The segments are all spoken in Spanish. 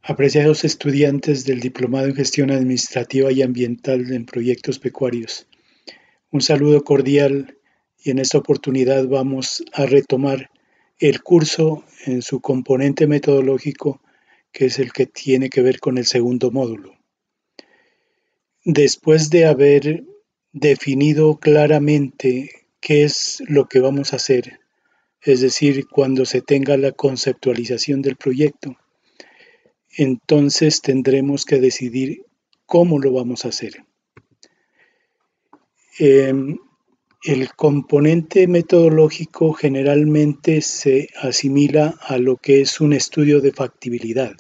Apreciados estudiantes del Diplomado en Gestión Administrativa y Ambiental en Proyectos Pecuarios, un saludo cordial y en esta oportunidad vamos a retomar el curso en su componente metodológico, que es el que tiene que ver con el segundo módulo. Después de haber definido claramente qué es lo que vamos a hacer, es decir, cuando se tenga la conceptualización del proyecto, entonces tendremos que decidir cómo lo vamos a hacer. El componente metodológico generalmente se asimila a lo que es un estudio de factibilidad.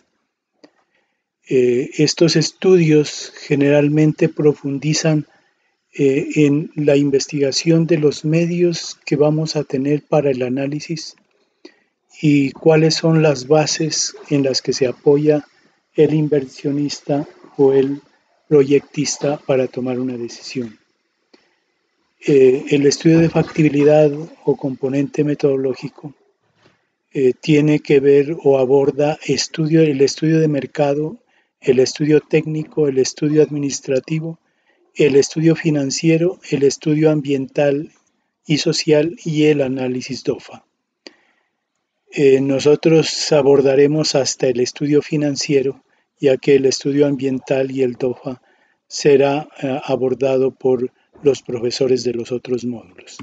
Estos estudios generalmente profundizan en la investigación de los medios que vamos a tener para el análisis y cuáles son las bases en las que se apoya el inversionista o el proyectista para tomar una decisión. El estudio de factibilidad o componente metodológico tiene que ver o aborda el estudio de mercado, el estudio técnico, el estudio administrativo, el estudio financiero, el estudio ambiental y social y el análisis DOFA. Nosotros abordaremos hasta el estudio financiero, ya que el estudio ambiental y el DOFA será abordado por los profesores de los otros módulos.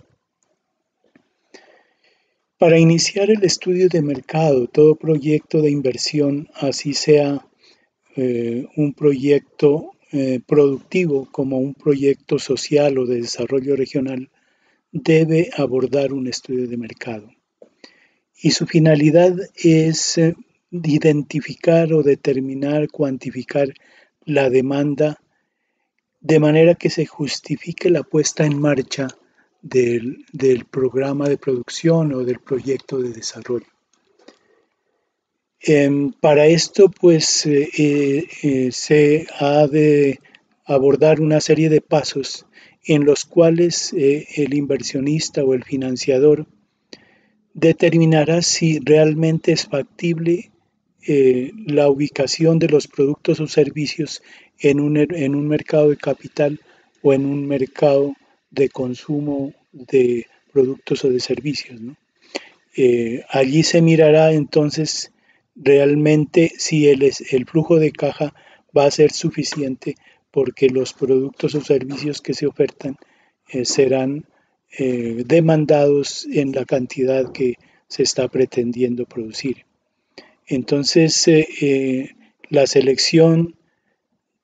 Para iniciar el estudio de mercado, todo proyecto de inversión, así sea un proyecto productivo como un proyecto social o de desarrollo regional, debe abordar un estudio de mercado. Y su finalidad es identificar o determinar, cuantificar la demanda de manera que se justifique la puesta en marcha del programa de producción o del proyecto de desarrollo. Para esto, pues, se ha de abordar una serie de pasos en los cuales el inversionista o el financiador determinará si realmente es factible la ubicación de los productos o servicios en un mercado de capital o en un mercado de consumo de productos o de servicios, ¿no? Allí se mirará entonces realmente si el flujo de caja va a ser suficiente porque los productos o servicios que se ofertan serán demandados en la cantidad que se está pretendiendo producir. Entonces, la selección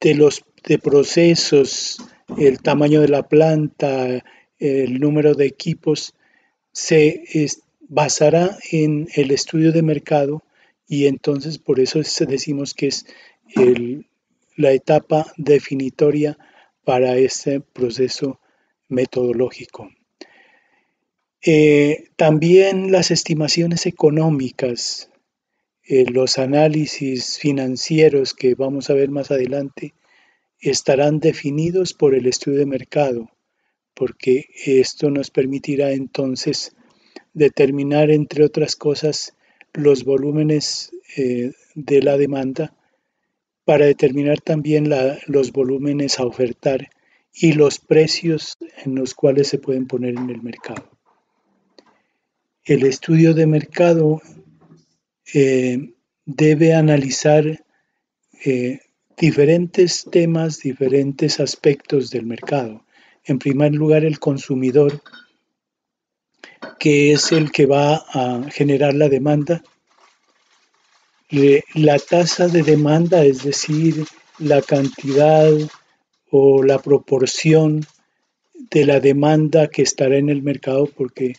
de procesos, el tamaño de la planta, el número de equipos, se basará en el estudio de mercado y entonces por eso decimos que es la etapa definitoria para este proceso metodológico. También las estimaciones económicas, los análisis financieros que vamos a ver más adelante, estarán definidos por el estudio de mercado, porque esto nos permitirá entonces determinar, entre otras cosas, los volúmenes de la demanda para determinar también los volúmenes a ofertar y los precios en los cuales se pueden poner en el mercado. El estudio de mercado debe analizar diferentes temas, diferentes aspectos del mercado. En primer lugar, el consumidor, que es el que va a generar la demanda. La tasa de demanda, es decir, la cantidad o la proporción de la demanda que estará en el mercado, porque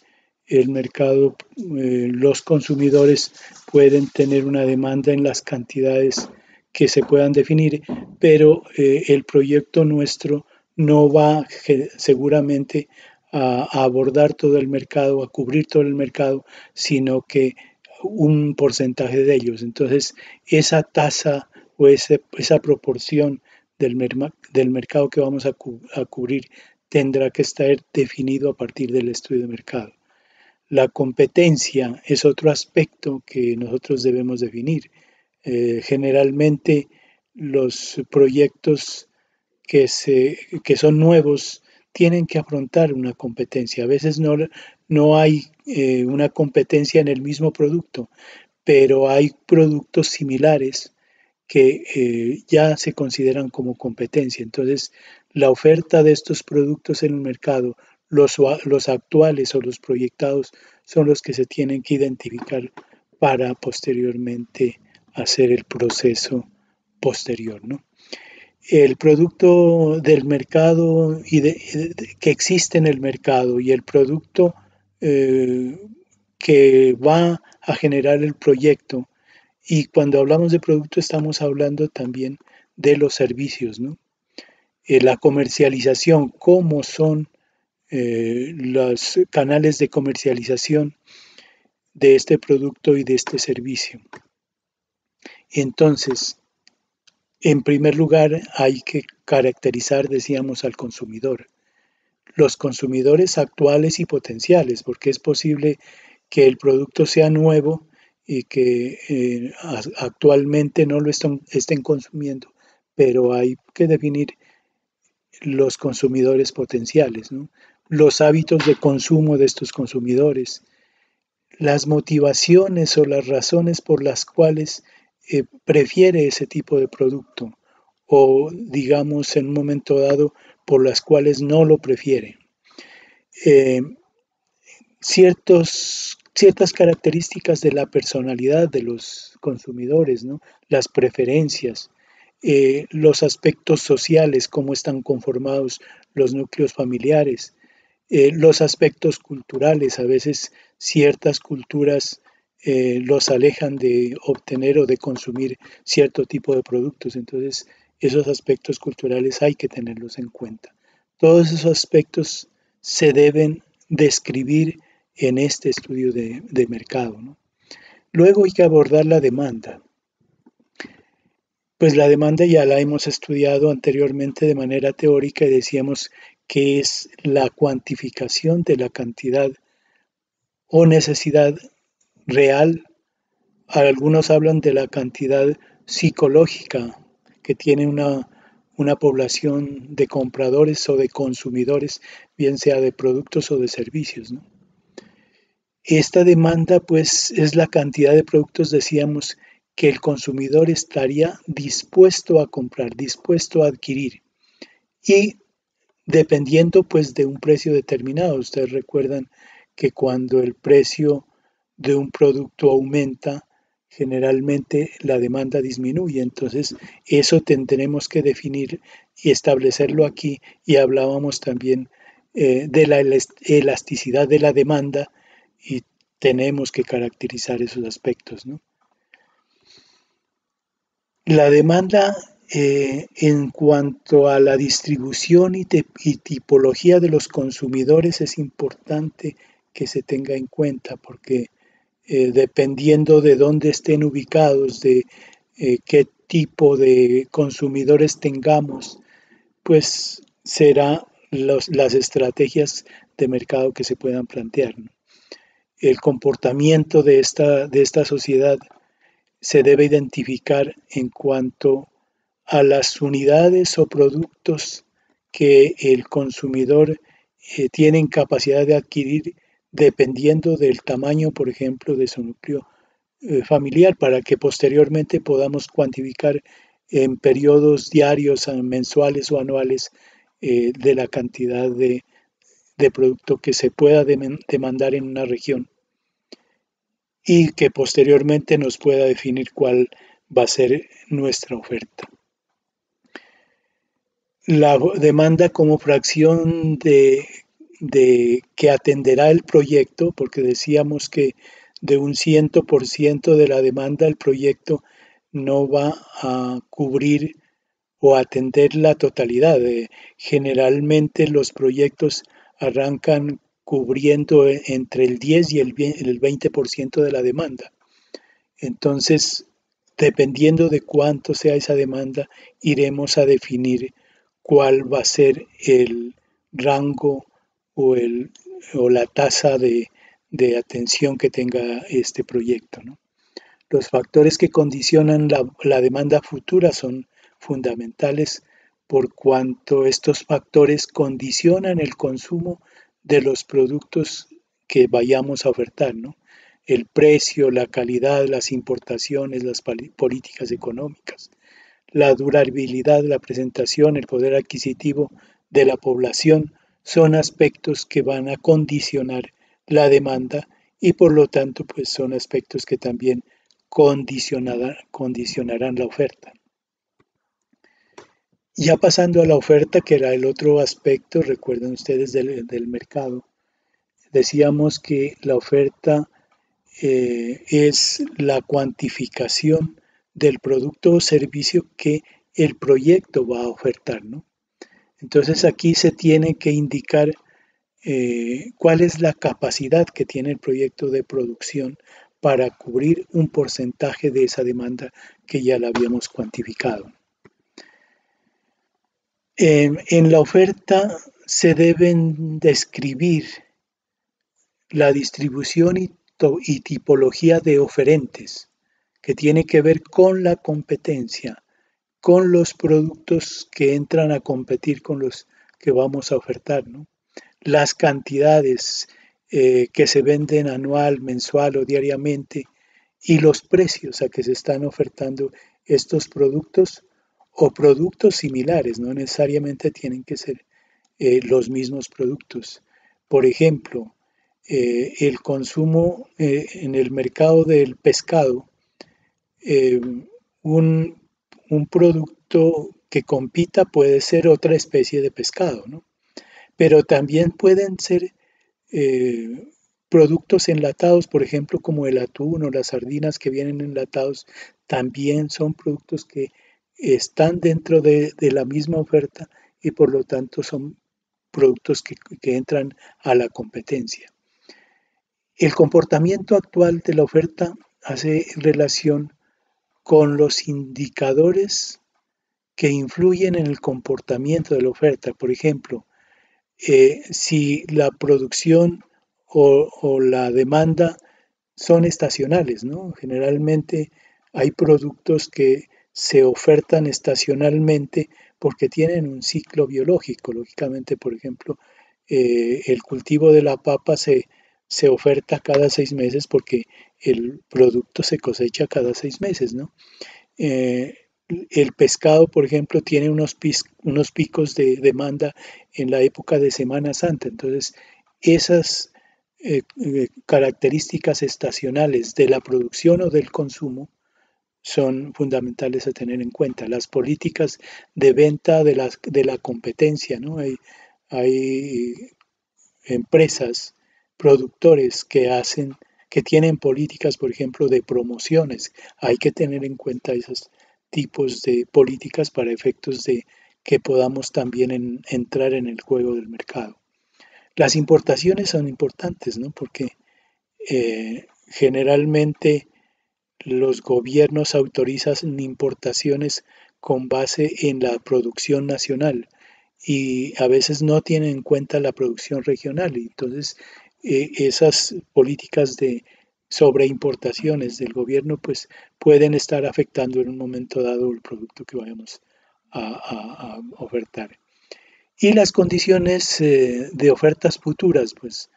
el mercado, los consumidores pueden tener una demanda en las cantidades que se puedan definir, pero el proyecto nuestro no va seguramente a abordar todo el mercado, a cubrir todo el mercado, sino que un porcentaje de ellos. Entonces, esa tasa o esa proporción del mercado que vamos a cubrir tendrá que estar definido a partir del estudio de mercado. La competencia es otro aspecto que nosotros debemos definir. Generalmente los proyectos que son nuevos tienen que afrontar una competencia. A veces no hay una competencia en el mismo producto, pero hay productos similares que ya se consideran como competencia. Entonces, la oferta de estos productos en el mercado, los actuales o los proyectados, son los que se tienen que identificar para posteriormente hacer el proceso posterior, ¿no? El producto del mercado que existe en el mercado y el producto eh, que va a generar el proyecto. Y cuando hablamos de producto estamos hablando también de los servicios, ¿no? La comercialización, cómo son los canales de comercialización de este producto y de este servicio. Entonces, en primer lugar, hay que caracterizar, decíamos, al consumidor. Los consumidores actuales y potenciales, porque es posible que el producto sea nuevo y que actualmente no lo estén consumiendo, pero hay que definir los consumidores potenciales, ¿no? Los hábitos de consumo de estos consumidores, las motivaciones o las razones por las cuales prefiere ese tipo de producto o digamos en un momento dado por las cuales no lo prefiere. Eh, ciertas características de la personalidad de los consumidores, ¿no? Las preferencias, los aspectos sociales, cómo están conformados los núcleos familiares, los aspectos culturales, a veces ciertas culturas los alejan de obtener o de consumir cierto tipo de productos, entonces esos aspectos culturales hay que tenerlos en cuenta. Todos esos aspectos se deben describir en este estudio de mercado, ¿no? Luego hay que abordar la demanda. Pues la demanda ya la hemos estudiado anteriormente de manera teórica y decíamos que es la cuantificación de la cantidad o necesidad real. Algunos hablan de la cantidad psicológica que tiene una población de compradores o de consumidores, bien sea de productos o de servicios, ¿no? Esta demanda, pues, es la cantidad de productos, decíamos, que el consumidor estaría dispuesto a comprar, dispuesto a adquirir. Y dependiendo, pues, de un precio determinado. Ustedes recuerdan que cuando el precio de un producto aumenta, generalmente la demanda disminuye. Entonces, eso tendremos que definir y establecerlo aquí. Y hablábamos también de la elasticidad de la demanda y tenemos que caracterizar esos aspectos, ¿no? La demanda en cuanto a la distribución y tipología de los consumidores es importante que se tenga en cuenta porque dependiendo de dónde estén ubicados, de qué tipo de consumidores tengamos, pues será las estrategias de mercado que se puedan plantear, ¿no? El comportamiento de esta sociedad se debe identificar en cuanto a las unidades o productos que el consumidor tiene capacidad de adquirir dependiendo del tamaño, por ejemplo, de su núcleo familiar, para que posteriormente podamos cuantificar en periodos diarios, mensuales o anuales de la cantidad de producto que se pueda demandar en una región y que posteriormente nos pueda definir cuál va a ser nuestra oferta. La demanda como fracción de que atenderá el proyecto, porque decíamos que de un 100% de la demanda el proyecto no va a cubrir o atender la totalidad. Generalmente los proyectos arrancan cubriendo entre el 10 y el 20% de la demanda. Entonces, dependiendo de cuánto sea esa demanda, iremos a definir cuál va a ser el rango o, o la tasa de atención que tenga este proyecto, ¿no? Los factores que condicionan la demanda futura son fundamentales por cuanto estos factores condicionan el consumo de los productos que vayamos a ofertar, ¿no? El precio, la calidad, las importaciones, las políticas económicas, la durabilidad, la presentación, el poder adquisitivo de la población son aspectos que van a condicionar la demanda y por lo tanto pues son aspectos que también condicionarán la oferta. Ya pasando a la oferta, que era el otro aspecto, recuerden ustedes del mercado, decíamos que la oferta es la cuantificación del producto o servicio que el proyecto va a ofertar, ¿no? Entonces aquí se tiene que indicar cuál es la capacidad que tiene el proyecto de producción para cubrir un porcentaje de esa demanda que ya la habíamos cuantificado. En la oferta se deben describir la distribución y tipología de oferentes, que tiene que ver con la competencia, con los productos que entran a competir con los que vamos a ofertar, ¿no? Las cantidades que se venden anual, mensual o diariamente y los precios a que se están ofertando estos productos o productos similares, no necesariamente tienen que ser los mismos productos. Por ejemplo, el consumo en el mercado del pescado, eh, un, un producto que compita puede ser otra especie de pescado, ¿no? Pero también pueden ser eh, productos enlatados, por ejemplo, como el atún o las sardinas que vienen enlatados, también son productos que están dentro de la misma oferta y por lo tanto son productos que entran a la competencia. El comportamiento actual de la oferta hace relación con los indicadores que influyen en el comportamiento de la oferta. Por ejemplo, si la producción o la demanda son estacionales, ¿no? Generalmente hay productos que se ofertan estacionalmente porque tienen un ciclo biológico. Lógicamente, por ejemplo, el cultivo de la papa se oferta cada 6 meses porque el producto se cosecha cada 6 meses, ¿no? Eh, el pescado, por ejemplo, tiene unos picos de demanda en la época de Semana Santa. Entonces, esas características estacionales de la producción o del consumo son fundamentales a tener en cuenta. Las políticas de venta de la competencia, ¿no? Hay empresas, productores que tienen políticas, por ejemplo, de promociones. Hay que tener en cuenta esos tipos de políticas para efectos de que podamos también entrar en el juego del mercado. Las importaciones son importantes, ¿no? Porque generalmente los gobiernos autorizan importaciones con base en la producción nacional y a veces no tienen en cuenta la producción regional. Y entonces, esas políticas de sobreimportaciones del gobierno pues pueden estar afectando en un momento dado el producto que vayamos a ofertar. Y las condiciones de ofertas futuras, pues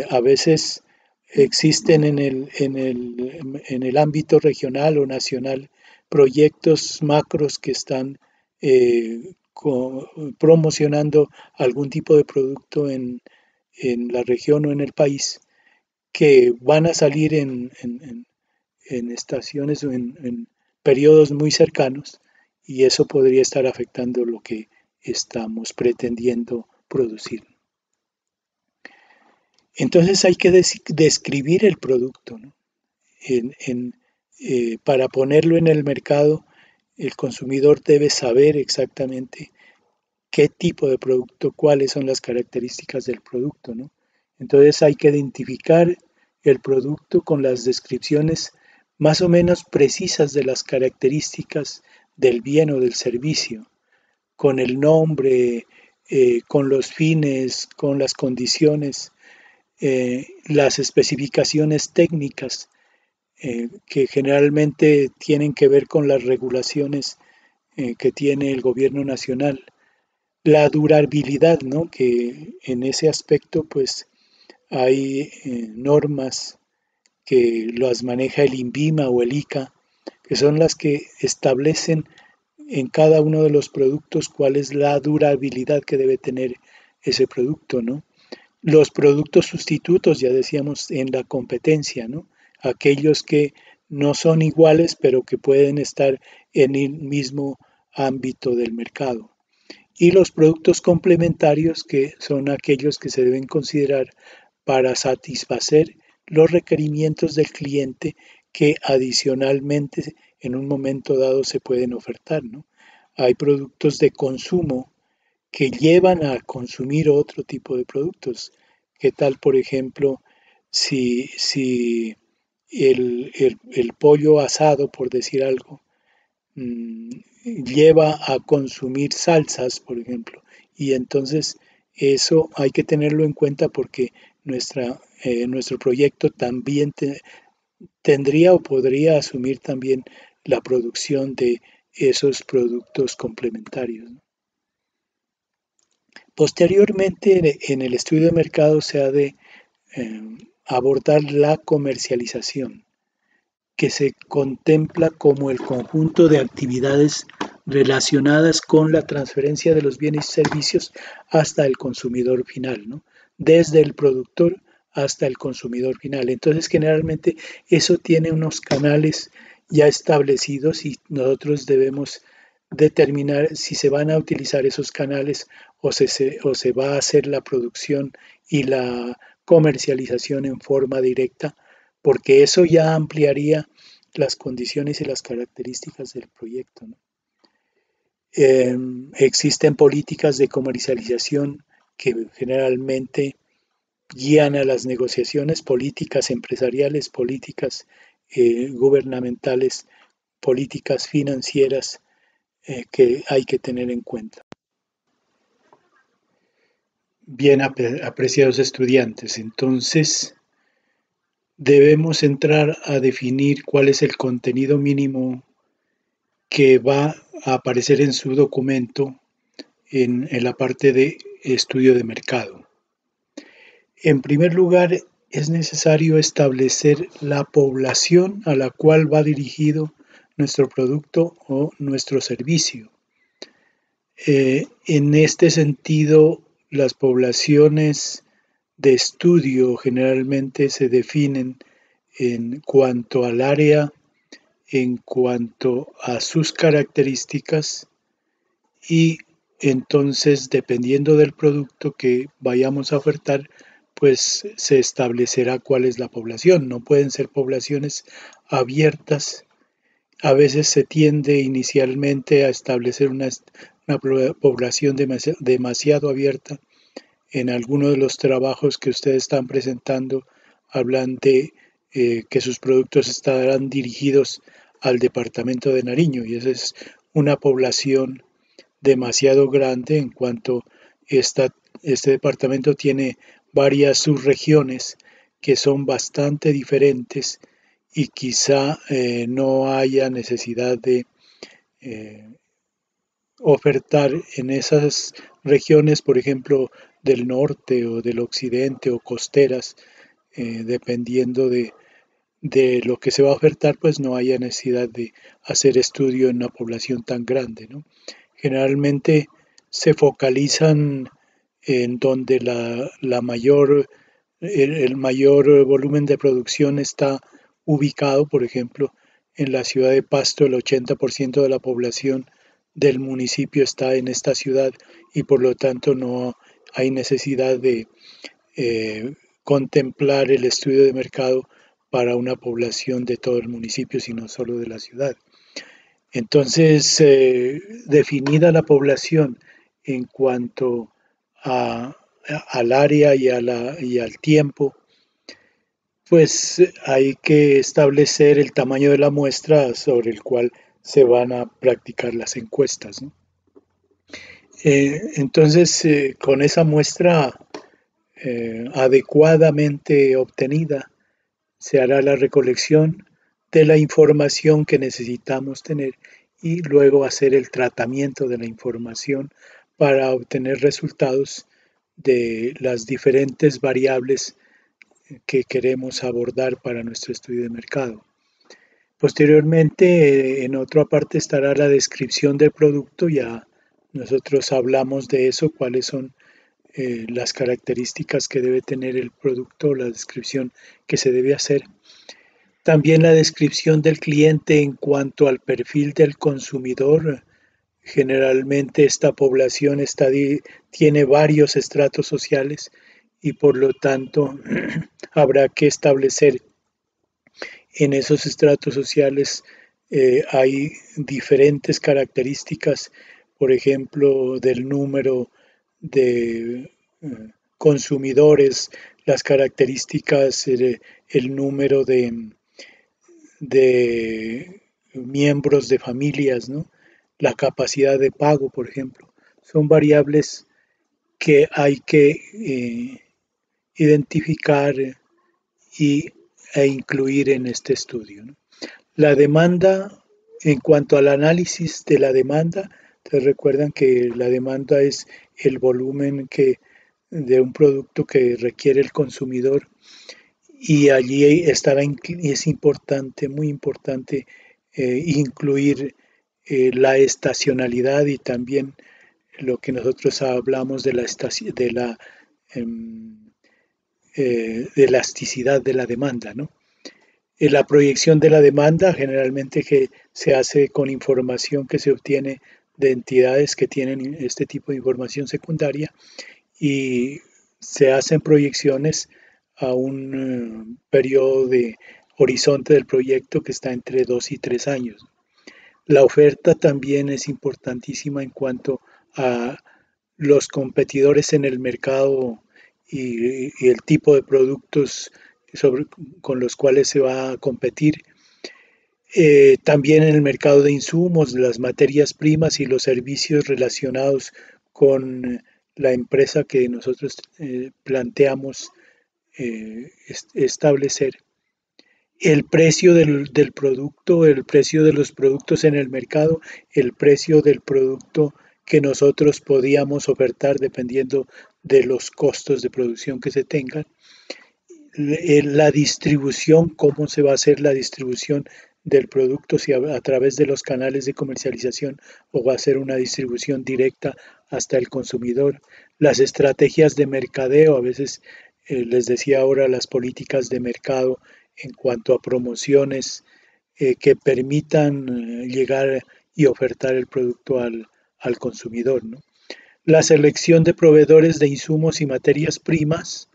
a veces existen en el ámbito regional o nacional proyectos macros que están promocionando algún tipo de producto en la región o en el país que van a salir en estaciones o en periodos muy cercanos y eso podría estar afectando lo que estamos pretendiendo producir. Entonces hay que describir el producto, ¿no? Para ponerlo en el mercado, el consumidor debe saber exactamente qué tipo de producto, cuáles son las características del producto, ¿no? Entonces hay que identificar el producto con las descripciones más o menos precisas de las características del bien o del servicio, con el nombre, con los fines, con las condiciones, las especificaciones técnicas que generalmente tienen que ver con las regulaciones que tiene el gobierno nacional. La durabilidad, ¿no? Que en ese aspecto pues hay normas que las maneja el INVIMA o el ICA, que son las que establecen en cada uno de los productos cuál es la durabilidad que debe tener ese producto, ¿no? Los productos sustitutos, ya decíamos, en la competencia, ¿no? Aquellos que no son iguales, pero que pueden estar en el mismo ámbito del mercado. Y los productos complementarios, que son aquellos que se deben considerar para satisfacer los requerimientos del cliente que adicionalmente en un momento dado se pueden ofertar, ¿no? Hay productos de consumo que llevan a consumir otro tipo de productos. ¿Qué tal, por ejemplo, si el pollo asado, por decir algo, mm, lleva a consumir salsas, por ejemplo? Y entonces eso hay que tenerlo en cuenta porque nuestro proyecto también tendría o podría asumir también la producción de esos productos complementarios, ¿no? Posteriormente, en el estudio de mercado se ha de eh, abordar la comercialización, que se contempla como el conjunto de actividades relacionadas con la transferencia de los bienes y servicios hasta el consumidor final, ¿no? Desde el productor hasta el consumidor final. Entonces, generalmente eso tiene unos canales ya establecidos y nosotros debemos determinar si se van a utilizar esos canales o se va a hacer la producción y la comercialización en forma directa, porque eso ya ampliaría las condiciones y las características del proyecto, ¿no? Existen políticas de comercialización que generalmente guían a las negociaciones, políticas empresariales, políticas gubernamentales, políticas financieras que hay que tener en cuenta. Bien, apreciados estudiantes, entonces debemos entrar a definir cuál es el contenido mínimo que va a aparecer en su documento en la parte de estudio de mercado. En primer lugar, es necesario establecer la población a la cual va dirigido nuestro producto o nuestro servicio. En este sentido, las poblaciones de estudio generalmente se definen en cuanto al área, en cuanto a sus características y entonces dependiendo del producto que vayamos a ofertar, pues se establecerá cuál es la población. No pueden ser poblaciones abiertas. A veces se tiende inicialmente a establecer una población demasiado abierta. En algunos de los trabajos que ustedes están presentando hablan de que sus productos estarán dirigidos al departamento de Nariño y esa es una población demasiado grande en cuanto este departamento tiene varias subregiones que son bastante diferentes y quizá no haya necesidad de eh, ofertar en esas regiones, por ejemplo, del norte o del occidente o costeras, dependiendo de lo que se va a ofertar, pues no haya necesidad de hacer estudio en una población tan grande, ¿no? Generalmente se focalizan en donde el mayor volumen de producción está ubicado, por ejemplo, en la ciudad de Pasto, el 80% de la población del municipio está en esta ciudad y por lo tanto no hay necesidad de contemplar el estudio de mercado para una población de todo el municipio, sino solo de la ciudad. Entonces, definida la población en cuanto a, al área y al tiempo, pues hay que establecer el tamaño de la muestra sobre el cual se van a practicar las encuestas, ¿no? Entonces, con esa muestra adecuadamente obtenida, se hará la recolección de la información que necesitamos tener y luego hacer el tratamiento de la información para obtener resultados de las diferentes variables que queremos abordar para nuestro estudio de mercado. Posteriormente, en otra parte estará la descripción del producto. Ya nosotros hablamos de eso, cuáles son las características que debe tener el producto, la descripción que se debe hacer. También la descripción del cliente en cuanto al perfil del consumidor. Generalmente esta población tiene varios estratos sociales y por lo tanto habrá que establecer en esos estratos sociales hay diferentes características, por ejemplo, del número de consumidores, las características, el número de miembros de familias, ¿no? La capacidad de pago, por ejemplo. Son variables que hay que identificar e incluir en este estudio, ¿no? La demanda, en cuanto al análisis de la demanda, ustedes recuerdan que la demanda es el volumen de un producto que requiere el consumidor y allí es importante, muy importante, incluir la estacionalidad y también lo que nosotros hablamos de la em, elasticidad de la demanda, ¿no? La proyección de la demanda generalmente que se hace con información que se obtiene de entidades que tienen este tipo de información secundaria y se hacen proyecciones a un periodo de horizonte del proyecto que está entre 2 y 3 años. La oferta también es importantísima en cuanto a los competidores en el mercado y el tipo de productos con los cuales se va a competir. También en el mercado de insumos, las materias primas y los servicios relacionados con la empresa que nosotros planteamos establecer. El precio del producto, el precio de los productos en el mercado, el precio del producto que nosotros podíamos ofertar dependiendo de los costos de producción que se tengan. La distribución, cómo se va a hacer la distribución del producto, si a través de los canales de comercialización o va a ser una distribución directa hasta el consumidor. Las estrategias de mercadeo, a veces les decía ahora las políticas de mercado en cuanto a promociones que permitan llegar y ofertar el producto al consumidor, ¿no? La selección de proveedores de insumos y materias primas,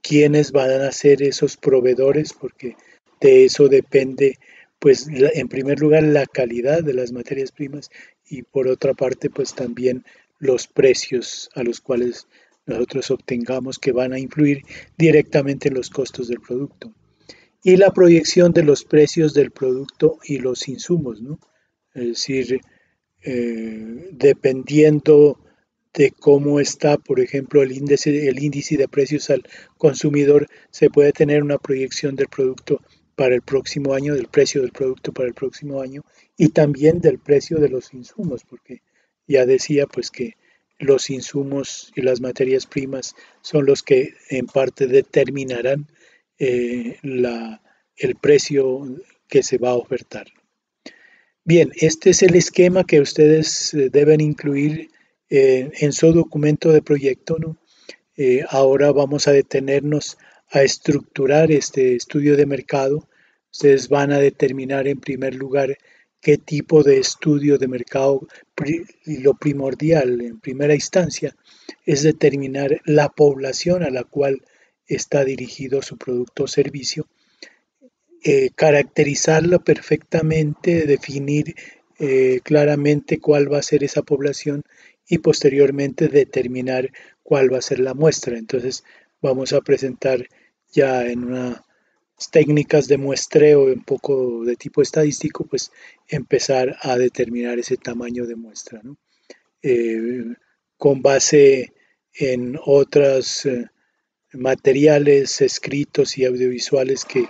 quiénes van a ser esos proveedores, porque de eso depende, pues, en primer lugar, la calidad de las materias primas y por otra parte, pues también los precios a los cuales nosotros obtengamos que van a influir directamente en los costos del producto. Y la proyección de los precios del producto y los insumos, ¿no? Es decir, dependiendo de cómo está, por ejemplo, el índice de precios al consumidor, se puede tener una proyección del producto para el próximo año, del precio del producto para el próximo año y también del precio de los insumos, porque ya decía pues que los insumos y las materias primas son los que en parte determinarán el precio que se va a ofertar. Bien, este es el esquema que ustedes deben incluir en su documento de proyecto, ¿no? Ahora vamos a detenernos a estructurar este estudio de mercado. Ustedes van a determinar en primer lugar qué tipo de estudio de mercado, y lo primordial en primera instancia es determinar la población a la cual está dirigido su producto o servicio, caracterizarlo perfectamente, definir claramente cuál va a ser esa población y posteriormente determinar cuál va a ser la muestra. Entonces vamos a presentar ya en unas técnicas de muestreo un poco de tipo estadístico, pues empezar a determinar ese tamaño de muestra, ¿no? Eh, con base en otros materiales escritos y audiovisuales que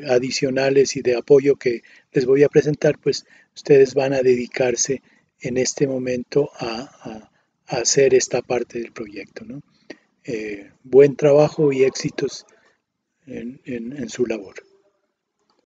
adicionales y de apoyo que les voy a presentar, pues ustedes van a dedicarse en este momento a hacer esta parte del proyecto, ¿no? Buen trabajo y éxitos en su labor.